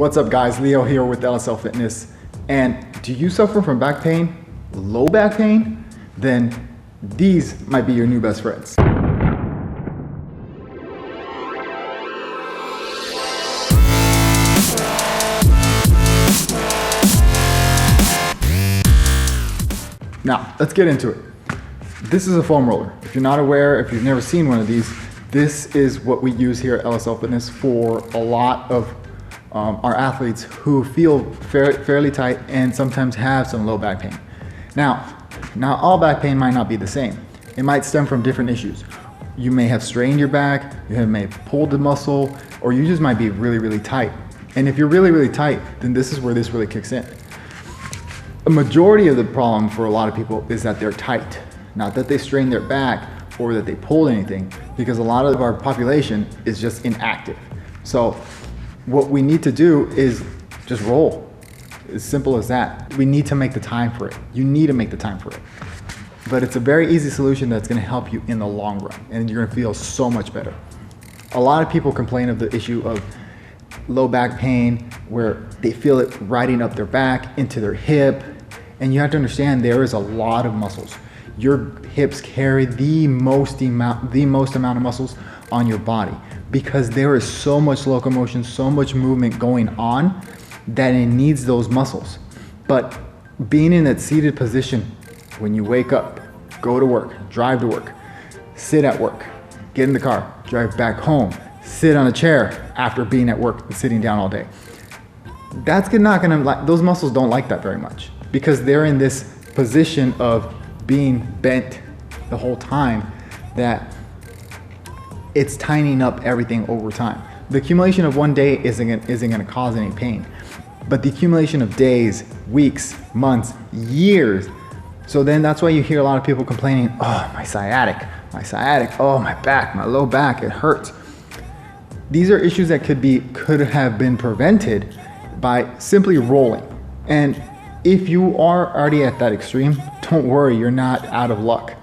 What's up guys, Leo here with LSL Fitness. And do you suffer from back pain, low back pain? Then these might be your new best friends. Now, let's get into it. This is a foam roller. If you're not aware, if you've never seen one of these, this is what we use here at LSL Fitness for a lot of our athletes who feel fairly tight and sometimes have some low back pain. Now all back pain might not be the same. It might stem from different issues. You may have strained your back, you may have pulled the muscle, or you just might be really tight. And if you're really tight, then this is where this really kicks in. A majority of the problem for a lot of people is that they're tight, not that they strained their back or that they pulled anything, because a lot of our population is just inactive. So what we need to do is just roll. As simple as that. We need to make the time for it. You need to make the time for it. But it's a very easy solution that's gonna help you in the long run, and you're gonna feel so much better. A lot of people complain of the issue of low back pain where they feel it riding up their back into their hip, and you have to understand there is a lot of muscles. Your hips carry the most amount of muscles on your body because there is so much locomotion, so much movement going on that it needs those muscles. But being in that seated position when you wake up, go to work, drive to work, sit at work, get in the car, drive back home, sit on a chair after being at work and sitting down all day, those muscles don't like that very much because they're in this position of being bent the whole time that it's tightening up everything over time. The accumulation of one day isn't gonna cause any pain, but the accumulation of days, weeks, months, years. So then that's why you hear a lot of people complaining, oh, my sciatic, oh, my back, my low back, it hurts. These are issues that could have been prevented by simply rolling. And if you are already at that extreme, don't worry, you're not out of luck.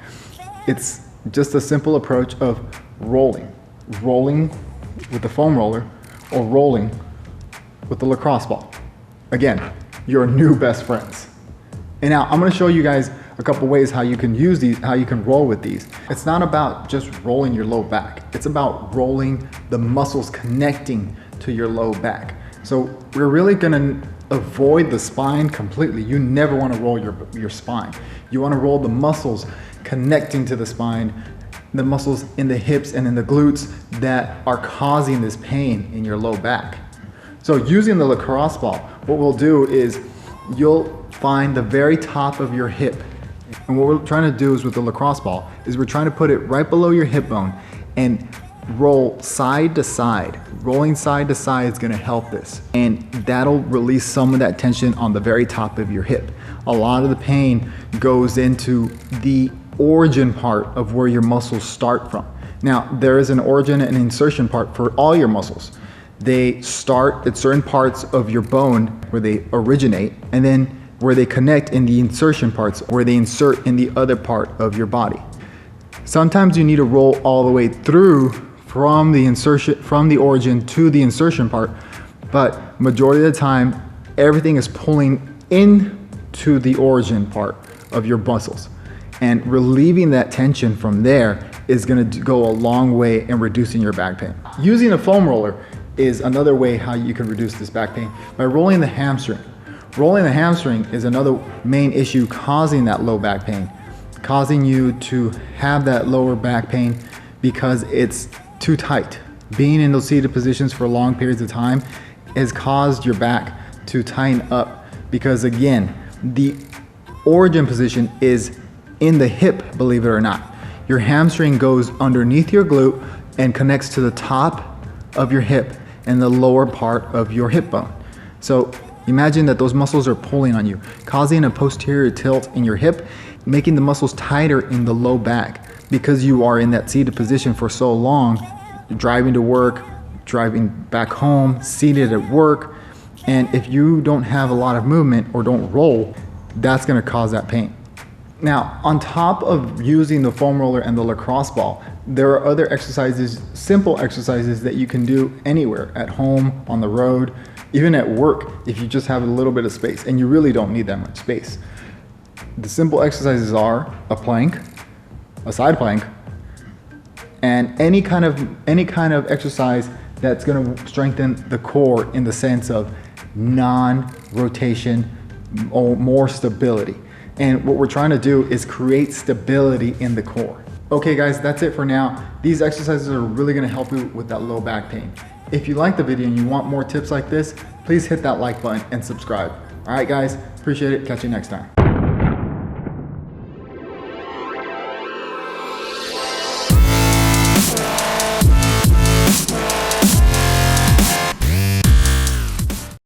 It's just a simple approach of rolling with the foam roller or rolling with the lacrosse ball. Again, your new best friends. And now I'm gonna show you guys a couple ways how you can use these, how you can roll with these. It's not about just rolling your low back. It's about rolling the muscles connecting to your low back. So we're really gonna avoid the spine completely. You never wanna roll your spine. You wanna roll the muscles connecting to the spine, the muscles in the hips and in the glutes that are causing this pain in your low back. So using the lacrosse ball, what we'll do is you'll find the very top of your hip. And what we're trying to do is with the lacrosse ball is we're trying to put it right below your hip bone and roll side to side. Rolling side to side is gonna help this. And that'll release some of that tension on the very top of your hip. A lot of the pain goes into the origin part of where your muscles start from. Now, there is an origin and insertion part for all your muscles. They start at certain parts of your bone where they originate, and then where they connect in the insertion parts, where they insert in the other part of your body. Sometimes you need to roll all the way through from the origin to the insertion part, but majority of the time, everything is pulling into the origin part of your muscles. And relieving that tension from there is gonna go a long way in reducing your back pain. Using a foam roller is another way how you can reduce this back pain by rolling the hamstring. Rolling the hamstring is another main issue causing that low back pain, causing you to have that lower back pain because it's too tight. Being in those seated positions for long periods of time has caused your back to tighten up because again, the origin position is in the hip, believe it or not. Your hamstring goes underneath your glute and connects to the top of your hip and the lower part of your hip bone. So imagine that those muscles are pulling on you, causing a posterior tilt in your hip, making the muscles tighter in the low back because you are in that seated position for so long, driving to work, driving back home, seated at work. And if you don't have a lot of movement or don't roll, that's gonna cause that pain. Now, on top of using the foam roller and the lacrosse ball, there are other exercises, simple exercises that you can do anywhere, at home, on the road, Even at work, if you just have a little bit of space, and you really don't need that much space. The simple exercises are a plank, a side plank, and any kind of exercise that's going to strengthen the core in the sense of non-rotation or more stability. And what we're trying to do is create stability in the core. Okay guys, that's it for now. These exercises are really going to help you with that low back pain. If you like the video and you want more tips like this, please hit that like button and subscribe. All right guys, appreciate it. Catch you next time.